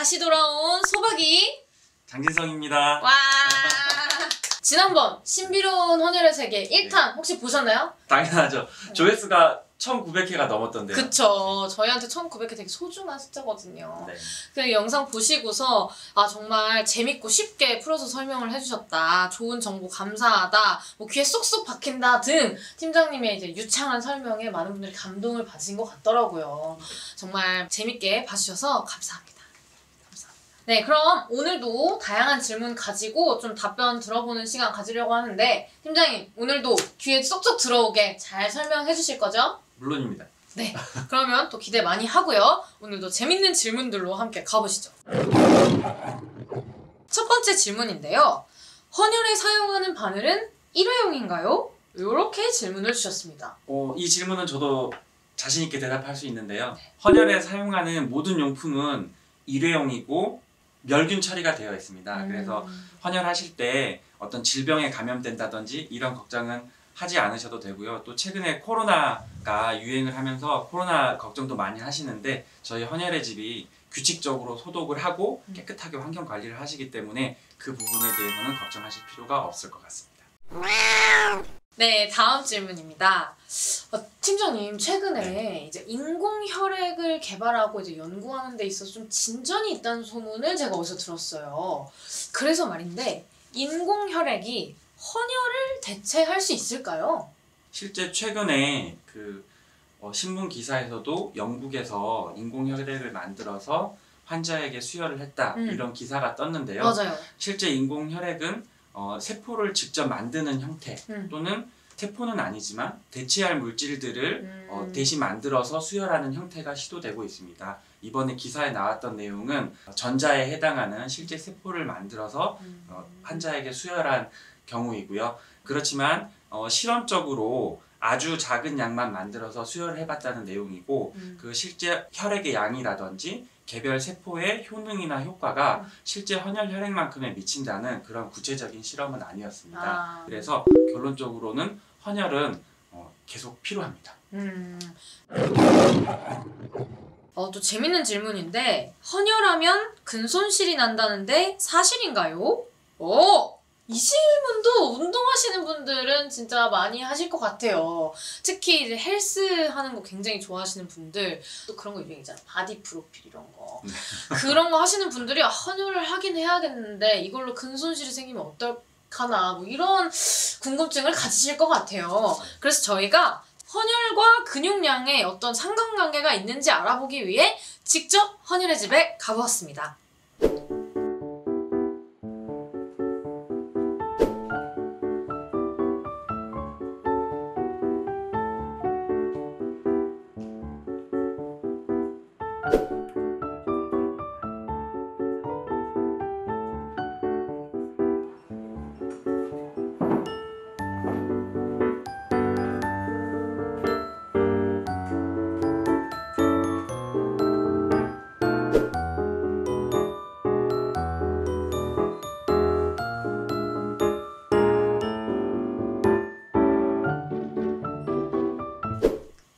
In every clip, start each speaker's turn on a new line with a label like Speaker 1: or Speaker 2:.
Speaker 1: 다시 돌아온 소박이
Speaker 2: 장진성입니다.
Speaker 1: 와. 지난번 신비로운 헌혈의 세계 1탄 혹시 보셨나요?
Speaker 2: 당연하죠. 조회수가 1900회가 넘었던데요.
Speaker 1: 그쵸. 저희한테 1900회 되게 소중한 숫자거든요.
Speaker 2: 네.
Speaker 1: 그 영상 보시고서 아 정말 재밌고 쉽게 풀어서 설명을 해주셨다. 좋은 정보 감사하다. 뭐 귀에 쏙쏙 박힌다 등 팀장님의 이제 유창한 설명에 많은 분들이 감동을 받으신 것 같더라고요. 정말 재밌게 봐주셔서 감사합니다. 네, 그럼 오늘도 다양한 질문 가지고 좀 답변 들어보는 시간 가지려고 하는데 팀장님 오늘도 귀에 쏙쏙 들어오게 잘 설명해 주실 거죠?
Speaker 2: 물론입니다.
Speaker 1: 네, 그러면 또 기대 많이 하고요. 오늘도 재밌는 질문들로 함께 가보시죠. 첫 번째 질문인데요. 헌혈에 사용하는 바늘은 일회용인가요? 이렇게 질문을 주셨습니다.
Speaker 2: 이 질문은 저도 자신 있게 대답할 수 있는데요. 헌혈에 사용하는 모든 용품은 일회용이고 멸균 처리가 되어 있습니다. 그래서 헌혈하실 때 어떤 질병에 감염된다든지 이런 걱정은 하지 않으셔도 되고요. 또 최근에 코로나가 유행을 하면서 코로나 걱정도 많이 하시는데 저희 헌혈의 집이 규칙적으로 소독을 하고 깨끗하게 환경 관리를 하시기 때문에 그 부분에 대해서는 걱정하실 필요가 없을 것 같습니다.
Speaker 1: 네, 다음 질문입니다. 팀장님, 최근에 이제 인공혈액을 개발하고 이제 연구하는 데 있어서 좀 진전이 있다는 소문을 제가 어디서 들었어요. 그래서 말인데, 인공혈액이 헌혈을 대체할 수 있을까요?
Speaker 2: 실제 최근에 신문 기사에서도 영국에서 인공혈액을 만들어서 환자에게 수혈을 했다 이런 기사가 떴는데요.
Speaker 1: 맞아요.
Speaker 2: 실제 인공혈액은 세포를 직접 만드는 형태 또는 세포는 아니지만 대체할 물질들을 대신 만들어서 수혈하는 형태가 시도되고 있습니다. 이번에 기사에 나왔던 내용은 전자에 해당하는 실제 세포를 만들어서 환자에게 수혈한 경우이고요. 그렇지만 실험적으로 아주 작은 양만 만들어서 수혈을 해봤다는 내용이고 그 실제 혈액의 양이라든지 개별 세포의 효능이나 효과가 실제 헌혈 혈액만큼에 미친다는 그런 구체적인 실험은 아니었습니다. 그래서 결론적으로는 헌혈은 계속 필요합니다.
Speaker 1: 또 재밌는 질문인데 헌혈하면 근손실이 난다는데 사실인가요? 이 질문도 운동하시는 분들은 진짜 많이 하실 것 같아요. 특히 이제 헬스 하는 거 굉장히 좋아하시는 분들, 또 그런 거 유행이잖아. 바디 프로필 이런 거. 그런 거 하시는 분들이 헌혈을 하긴 해야겠는데 이걸로 근손실이 생기면 어떡하나 뭐 이런 궁금증을 가지실 것 같아요. 그래서 저희가 헌혈과 근육량에 어떤 상관관계가 있는지 알아보기 위해 직접 헌혈의 집에 가보았습니다.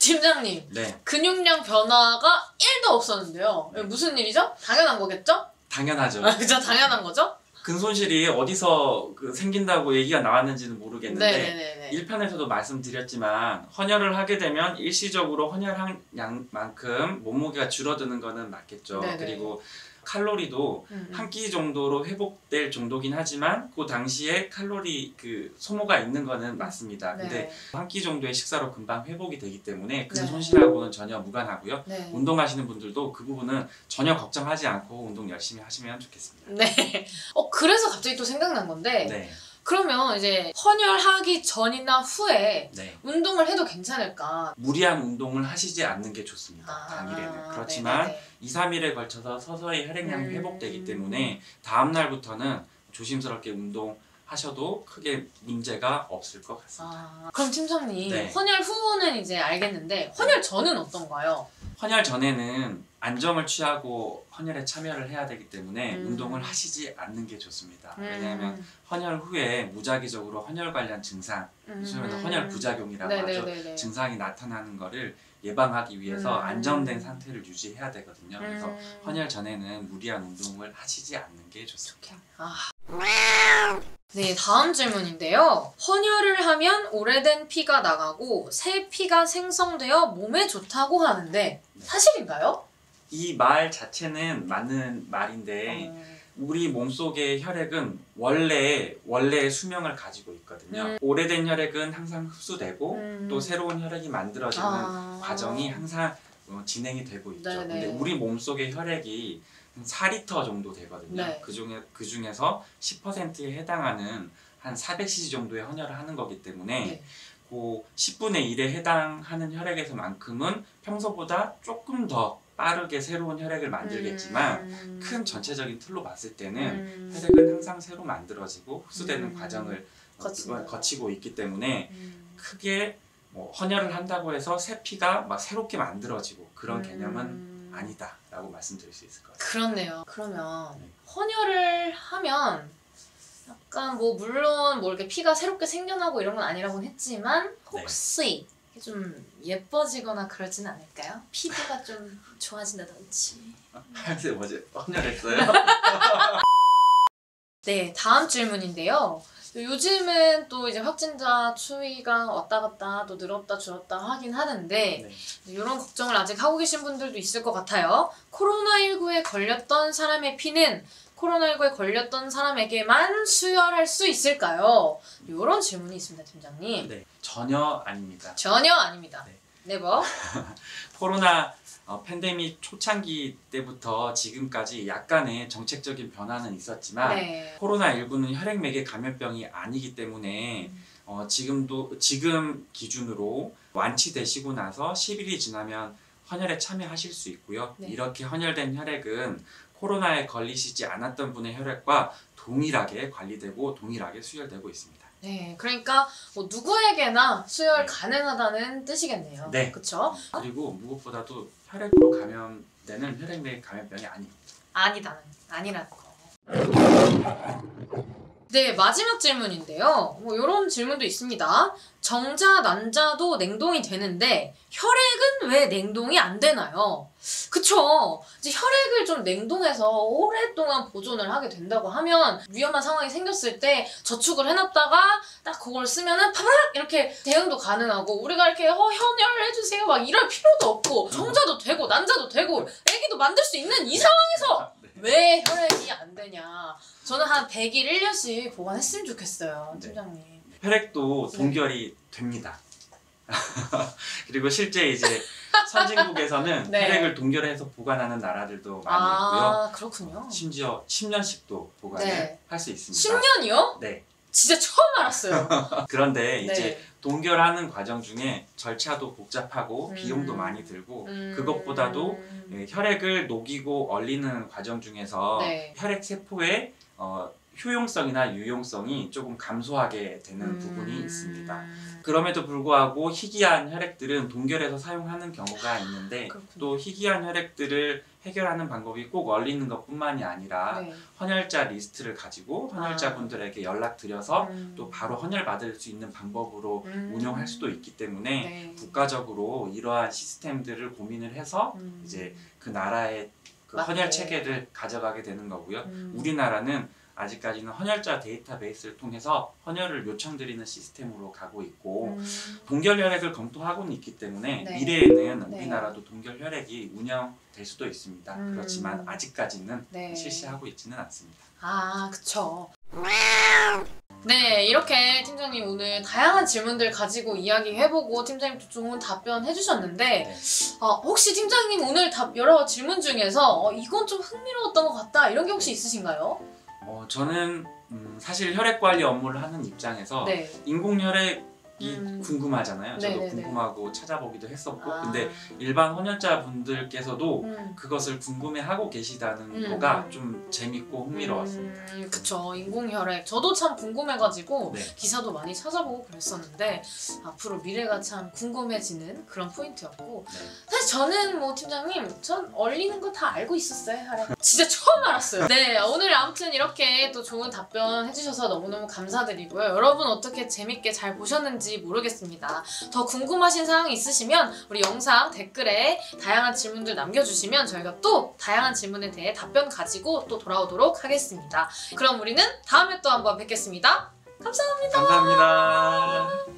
Speaker 1: 팀장님,
Speaker 2: 네.
Speaker 1: 근육량 변화가 1도 없었는데요. 무슨 일이죠? 당연한 거겠죠?
Speaker 2: 당연하죠.
Speaker 1: 그죠? 당연한 거죠?
Speaker 2: 근손실이 어디서 생긴다고 얘기가 나왔는지는 모르겠는데
Speaker 1: 네네네네.
Speaker 2: 1편에서도 말씀드렸지만 헌혈을 하게 되면 일시적으로 헌혈한 양만큼 몸무게가 줄어드는 거는 맞겠죠.
Speaker 1: 네네.
Speaker 2: 그리고 칼로리도 한 끼 정도로 회복될 정도긴 하지만 그 당시에 칼로리 소모가 있는 거는 맞습니다.
Speaker 1: 네.
Speaker 2: 근데 한 끼 정도의 식사로 금방 회복이 되기 때문에 근
Speaker 1: 네.
Speaker 2: 손실하고는 전혀 무관하고요.
Speaker 1: 네.
Speaker 2: 운동하시는 분들도 그 부분은 전혀 걱정하지 않고 운동 열심히 하시면 좋겠습니다.
Speaker 1: 네. 그래서 갑자기 또 생각난 건데
Speaker 2: 네.
Speaker 1: 그러면 이제 헌혈하기 전이나 후에
Speaker 2: 네.
Speaker 1: 운동을 해도 괜찮을까?
Speaker 2: 무리한 운동을 하시지 않는 게 좋습니다. 당일에는. 그렇지만
Speaker 1: 네네네.
Speaker 2: 2, 3일에 걸쳐서 서서히 혈액량이 회복되기 때문에 다음 날부터는 조심스럽게 운동하셔도 크게 문제가 없을 것 같습니다.
Speaker 1: 그럼 팀장님,
Speaker 2: 네.
Speaker 1: 헌혈 후는 이제 알겠는데 헌혈 전은 어떤가요?
Speaker 2: 헌혈 전에는 안정을 취하고 헌혈에 참여를 해야 되기 때문에 운동을 하시지 않는 게 좋습니다. 왜냐하면 헌혈 후에 무작위적으로 헌혈 관련 증상, 요즘에는 헌혈 부작용이라고 하죠. 증상이 나타나는 거를 예방하기 위해서 안정된 상태를 유지해야 되거든요. 그래서 헌혈 전에는 무리한 운동을 하시지 않는 게 좋습니다.
Speaker 1: 네, 다음 질문인데요. 헌혈을 하면 오래된 피가 나가고 새 피가 생성되어 몸에 좋다고 하는데 사실인가요?
Speaker 2: 이 말 자체는 맞는 말인데 우리 몸속의 혈액은 원래의 수명을 가지고 있거든요. 오래된 혈액은 항상 흡수되고 또 새로운 혈액이 만들어지는 과정이 항상 진행이 되고 있죠.
Speaker 1: 네네.
Speaker 2: 근데 우리 몸속의 혈액이 4리터 정도 되거든요.
Speaker 1: 네.
Speaker 2: 그 중에서 10%에 해당하는 한 400cc 정도의 헌혈을 하는 거기 때문에
Speaker 1: 네.
Speaker 2: 그 10분의 1에 해당하는 혈액에서만큼은 평소보다 조금 더 빠르게 새로운 혈액을 만들겠지만 큰 전체적인 틀로 봤을 때는 혈액은 항상 새로 만들어지고 흡수되는 과정을 거치고 있기 때문에 크게 뭐 헌혈을 한다고 해서 새 피가 막 새롭게 만들어지고 그런 개념은 아니다라고 말씀드릴 수 있을 것 같아요.
Speaker 1: 그렇네요. 그러면 헌혈을 하면 약간 뭐 물론 뭐 이렇게 피가 새롭게 생겨나고 이런 건 아니라고는 했지만 혹시 좀 예뻐지거나 그러진 않을까요? 피부가 좀 좋아진다든지.
Speaker 2: 하얀색 뭐지? 헌혈했어요?
Speaker 1: 네, 다음 질문인데요. 요즘은 또 이제 확진자 추이가 왔다 갔다 또 늘었다 줄었다 하긴 하는데 이런 걱정을 아직 하고 계신 분들도 있을 것 같아요. 코로나19에 걸렸던 사람의 피는 코로나19에 걸렸던 사람에게만 수혈할 수 있을까요? 이런 질문이 있습니다, 팀장님.
Speaker 2: 네, 전혀 아닙니다.
Speaker 1: 전혀 아닙니다.
Speaker 2: 네.
Speaker 1: 네버.
Speaker 2: 코로나 팬데믹 초창기 때부터 지금까지 약간의 정책적인 변화는 있었지만 코로나19는 혈액매개 감염병이 아니기 때문에 지금 기준으로 완치되시고 나서 10일이 지나면 헌혈에 참여하실 수 있고요. 이렇게 헌혈된 혈액은 코로나에 걸리시지 않았던 분의 혈액과 동일하게 관리되고 동일하게 수혈되고 있습니다.
Speaker 1: 네, 그러니까 뭐 누구에게나 수혈 가능하다는 뜻이겠네요.
Speaker 2: 네.
Speaker 1: 그렇죠?
Speaker 2: 그리고 무엇보다도 혈액으로 감염되는 혈액내 감염병이 아닙니다.
Speaker 1: 아니라는 거. 네, 마지막 질문인데요. 뭐 이런 질문도 있습니다. 정자, 난자도 냉동이 되는데 혈액은 왜 냉동이 안 되나요? 그쵸? 이제 혈액을 좀 냉동해서 오랫동안 보존을 하게 된다고 하면 위험한 상황이 생겼을 때 저축을 해놨다가 딱 그걸 쓰면은 파바락 이렇게 대응도 가능하고 우리가 이렇게 헌혈을 해주세요 막 이럴 필요도 없고 정자도 되고 난자도 되고 애기도 만들 수 있는 이 상황에서 왜 혈액이 안 되냐? 저는 한 100일 1년씩 보관했으면 좋겠어요, 팀장님.
Speaker 2: 혈액도 동결이 됩니다. 그리고 실제 이제 선진국에서는 혈액을 동결해서 보관하는 나라들도 많이 있고요.
Speaker 1: 그렇군요.
Speaker 2: 심지어 10년씩도 보관을 할 수 있습니다.
Speaker 1: 10년이요?
Speaker 2: 네.
Speaker 1: 진짜 처음 알았어요.
Speaker 2: 그런데 이제 동결하는 과정 중에 절차도 복잡하고 비용도 많이 들고 그것보다도 혈액을 녹이고 얼리는 과정 중에서 혈액 세포의 효용성이나 유용성이 조금 감소하게 되는 부분이 있습니다. 그럼에도 불구하고 희귀한 혈액들은 동결해서 사용하는 경우가 있는데 또 희귀한 혈액들을 해결하는 방법이 꼭 얼리는 것뿐만이 아니라 헌혈자 리스트를 가지고 헌혈자분들에게 연락드려서 또 바로 헌혈 받을 수 있는 방법으로 운영할 수도 있기 때문에 국가적으로 이러한 시스템들을 고민을 해서 이제 그 나라의 그 헌혈 체계를 가져가게 되는 거고요. 우리나라는 아직까지는 헌혈자 데이터베이스를 통해서 헌혈을 요청드리는 시스템으로 가고 있고 동결 혈액을 검토하고는 있기 때문에 미래에는 우리나라도 동결 혈액이 운영될 수도 있습니다. 그렇지만 아직까지는 실시하고 있지는 않습니다.
Speaker 1: 그쵸. 네, 이렇게 팀장님 오늘 다양한 질문들 가지고 이야기해보고 팀장님도 좋은 답변 해주셨는데 혹시 팀장님 오늘 여러 질문 중에서 이건 좀 흥미로웠던 것 같다 이런 게 혹시 있으신가요?
Speaker 2: 저는 사실 혈액관리 업무를 하는 입장에서 인공혈액이 궁금하잖아요. 저도 궁금하고 찾아보기도 했었고 근데 일반 헌혈자 분들께서도 그것을 궁금해하고 계시다는 거가 좀 재밌고 흥미로웠습니다.
Speaker 1: 그쵸. 인공혈액 저도 참 궁금해가지고 기사도 많이 찾아보고 그랬었는데 앞으로 미래가 참 궁금해지는 그런 포인트였고 사실 저는 뭐 팀장님 전 얼리는 거 다 알고 있었어요. 혈액. 진짜 처음 알았어요. 네, 오늘 아무튼 이렇게 또 좋은 답변 해주셔서 너무너무 감사드리고요. 여러분 어떻게 재밌게 잘 보셨는지 되는지 모르겠습니다. 더 궁금하신 사항이 있으시면 우리 영상 댓글에 다양한 질문들 남겨주시면 저희가 또 다양한 질문에 대해 답변 가지고 또 돌아오도록 하겠습니다. 그럼 우리는 다음에 또 한번 뵙겠습니다. 감사합니다.
Speaker 2: 감사합니다.